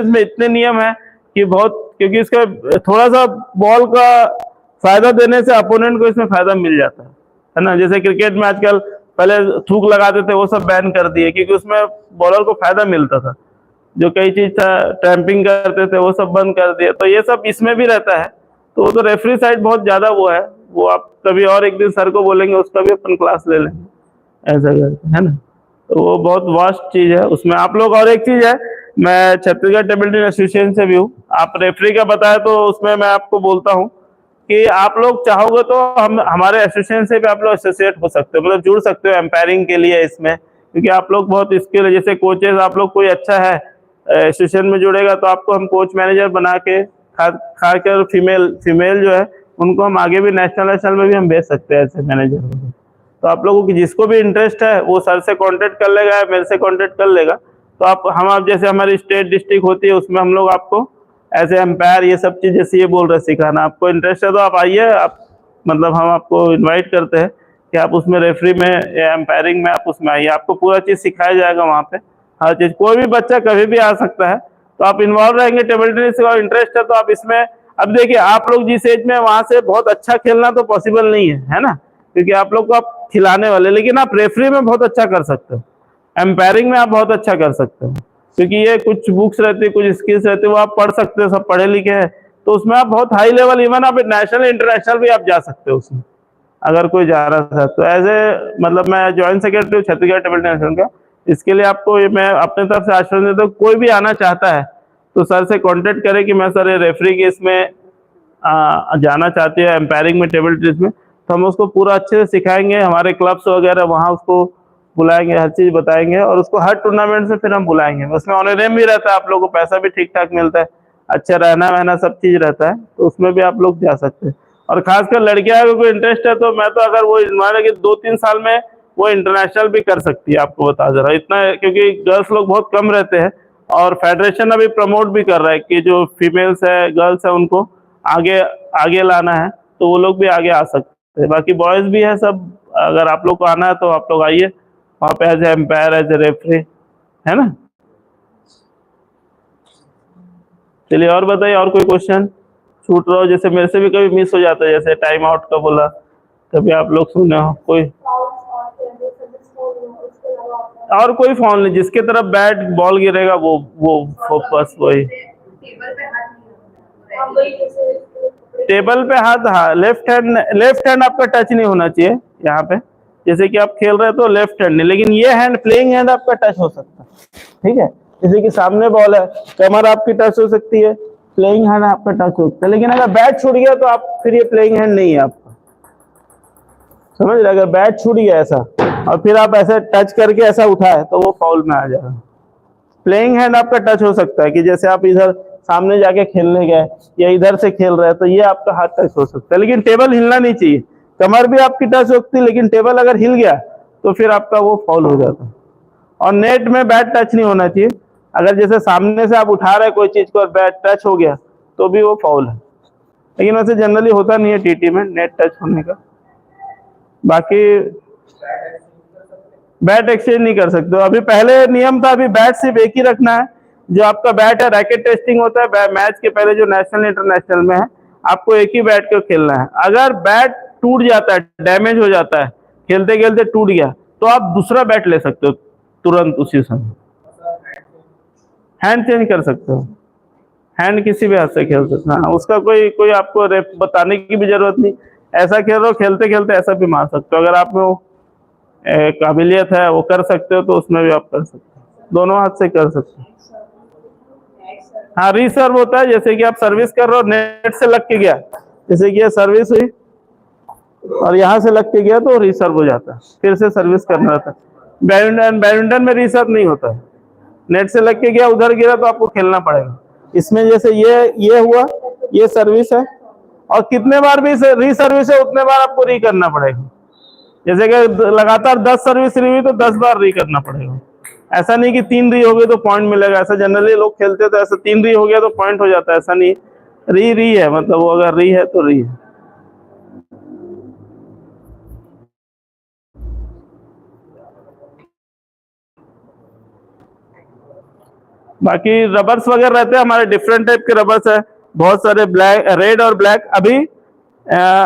में इतने नियम है कि बहुत, क्योंकि इसका थोड़ा सा बॉल का फायदा देने से अपोनेंट को इसमें फायदा मिल जाता है ना। जैसे क्रिकेट में आजकल पहले थूक लगाते थे, वो सब बैन कर दिए क्योंकि उसमें बॉलर को फायदा मिलता था। जो कई चीज था, ट्रैम्पिंग करते थे, वो सब बंद कर दिए। तो ये सब इसमें भी रहता है। तो वो तो रेफरी साइड बहुत ज्यादा वो है, वो आप कभी और एक दिन सर को बोलेंगे, उसका भी अपन क्लास ले लेंगे, ऐसा करके, है ना। तो वो बहुत वास्ट चीज है उसमें आप लोग। और एक चीज है, मैं छत्तीसगढ़ टेबल टेनिस एसोसिएशन से भी हूँ। आप रेफरी का बताया तो उसमें मैं आपको बोलता हूँ कि आप लोग चाहोगे तो हम हमारे एसोसिएशन से भी आप लोग एसोसिएट हो सकते हो, मतलब जुड़ सकते हो एम्पायरिंग के लिए इसमें, क्योंकि आप लोग बहुत स्किल है। जैसे कोचेस आप लोग कोई अच्छा है एसोसिएशन में जुड़ेगा तो आपको हम कोच मैनेजर बना के खाकर फीमेल जो है उनको हम आगे भी नेशनल में भी हम भेज सकते हैं ऐसे मैनेजर को। तो आप लोगों की जिसको भी इंटरेस्ट है वो सर से कांटेक्ट कर लेगा या मेरे से कांटेक्ट कर लेगा। तो आप जैसे हमारी स्टेट डिस्ट्रिक्ट होती है उसमें हम लोग आपको ऐसे एम्पायर ये सब चीज़ जैसे ये बोल रहे सिखाना, आपको इंटरेस्ट है तो आप आइए। आप मतलब हम आपको इनवाइट करते हैं कि आप उसमें रेफरी में या एम्पायरिंग में आप उसमें आइए, आपको पूरा चीज़ सिखाया जाएगा वहाँ पे, हर चीज़। कोई भी बच्चा कभी भी आ सकता है, तो आप इन्वॉल्व रहेंगे टेबल टेनिस का इंटरेस्ट है तो आप इसमें। अब देखिए आप लोग जिस एज में, वहाँ से बहुत अच्छा खेलना तो पॉसिबल नहीं है ना, क्योंकि आप लोग को आप खिलाने वाले, लेकिन आप रेफरी में बहुत अच्छा कर सकते हो, एम्पायरिंग में आप बहुत अच्छा कर सकते हो, क्योंकि ये कुछ बुक्स रहती है, कुछ स्किल्स रहती है, वो आप पढ़ सकते हो, सब पढ़े लिखे हैं, तो उसमें आप बहुत हाई लेवल, इवन आप नेशनल इंटरनेशनल भी आप जा सकते हो उसमें, अगर कोई जा रहा था तो। एज ए मतलब मैं ज्वाइंट सेक्रेटरी हूँ छत्तीसगढ़ टेबल टेनिस का। इसके लिए आपको मैं अपने तरफ से आश्वासन देता हूँ, कोई भी आना चाहता है तो सर से कांटेक्ट करें कि मैं सर ये रेफरी के इसमें जाना चाहती है, एम्पायरिंग में, टेबल टेनिस में, तो हम उसको पूरा अच्छे से सिखाएंगे। हमारे क्लब्स वगैरह वहाँ उसको बुलाएंगे, हर चीज़ बताएंगे, और उसको हर टूर्नामेंट से फिर हम बुलाएंगे। उसमें ऑनरेरियम भी रहता है, आप लोगों को पैसा भी ठीक ठाक मिलता है, अच्छा रहना वहना सब चीज़ रहता है, तो उसमें भी आप लोग जा सकते हैं। और खासकर लड़कियां अगर कोई इंटरेस्ट है तो मैं तो, अगर वो मान कि 2-3 साल में वो इंटरनेशनल भी कर सकती है, आपको बता दे रहा इतना, क्योंकि गर्ल्स लोग बहुत कम रहते हैं। और फेडरेशन अभी प्रमोट भी कर रहा है कि जो फीमेल्स है, गर्ल्स है, उनको आगे आगे लाना है, तो वो लोग भी आगे आ सकते हैं। बाकी बॉयज़ भी है सब, अगर आप लोग को आना है तो आप लोग आइए वहाँ पे as a umpire, as a referee, है ना। चलिए और बताइए, और कोई क्वेश्चन छूट रहा हो? जैसे मेरे से भी कभी मिस हो जाता है, जैसे टाइम आउट का बोला, कभी आप लोग सुने हो कोई और कोई फाउल नहीं, जिसके तरफ बैट बॉल गिरेगा वो फोकस वही। टेबल पे हाथ, हाँ, लेफ्ट हैंड आपका टच नहीं होना चाहिए यहाँ पे। जैसे कि आप खेल रहे हो तो लेफ्ट हैंड नहीं, लेकिन ये हैंड, प्लेइंग हैंड आपका टच हो सकता है, ठीक है। जैसे कि सामने बॉल है, कमर आपकी टच हो सकती है, प्लेइंग हैंड आपका टच हो सकता है। लेकिन अगर बैट छूट गया तो आप फिर ये प्लेइंग हैंड नहीं है आपका, समझ रहे। अगर बैट छूट गया ऐसा और फिर आप ऐसे टच करके ऐसा उठाए तो वो फाउल में आ जाएगा। प्लेइंग हैंड आपका टच हो सकता है कि जैसे आप इधर सामने जाके खेलने गए या इधर से खेल रहे हैं तो ये आपका हाथ टच हो सकता है, लेकिन टेबल हिलना नहीं चाहिए। कमर भी आपकी टच हो सकती है, लेकिन टेबल अगर हिल गया तो फिर आपका वो फाउल हो जाता है। और नेट में बैट टच नहीं होना चाहिए। अगर जैसे सामने से आप उठा रहे कोई चीज को और बैट टच हो गया तो भी वो फाउल है, लेकिन वैसे जनरली होता नहीं है टीटी में नेट टच होने का। बाकी बैट एक्सचेंज नहीं कर सकते हो। अभी पहले नियम था, अभी बैट सिर्फ एक ही रखना है। जो आपका बैट है, रैकेट टेस्टिंग होता है मैच के पहले, जो नेशनल इंटरनेशनल में है, आपको एक ही बैट को खेलना है। अगर बैट टूट जाता है, डैमेज हो जाता है, खेलते खेलते टूट गया, तो आप दूसरा बैट ले सकते हो तुरंत उसी समय। हैंड चेंज कर सकते हो, हैंड किसी भी हाथ से खेल सकते हो, उसका कोई कोई आपको बताने की भी जरूरत नहीं। ऐसा खेल रहे हो, खेलते खेलते ऐसा भी मार सकते हो। अगर आप में वो काबिलियत है, वो कर सकते हो, तो उसमें भी आप कर सकते हो, दोनों हाथ से कर सकते हो। हाँ, रिसर्व होता है, जैसे कि आप सर्विस कर रहे हो, नेट से लग के गया, जैसे कि ये सर्विस हुई और यहाँ से लग के गया तो रिसर्व हो जाता है, फिर से सर्विस करना रहता है। बैडमिंटन में रिसर्व नहीं होता है, नेट से लग के गया, उधर गिरा तो आपको खेलना पड़ेगा। इसमें जैसे ये हुआ, ये सर्विस है, और कितने बार भी रीसर्विस है उतने बार आपको री करना पड़ेगा। जैसे कि लगातार 10 सर्विस री हुई तो 10 बार री करना पड़ेगा। ऐसा नहीं कि 3 री हो गई तो पॉइंट मिलेगा, ऐसा जनरली लोग खेलते तो ऐसा 3 री हो गया तो पॉइंट हो जाता है, ऐसा नहीं। री री है, मतलब वो अगर री है तो री है। बाकी रबर्स वगैरह रहते हैं हमारे, डिफरेंट टाइप के रबर्स है, बहुत सारे, ब्लैक, रेड और ब्लैक। अभी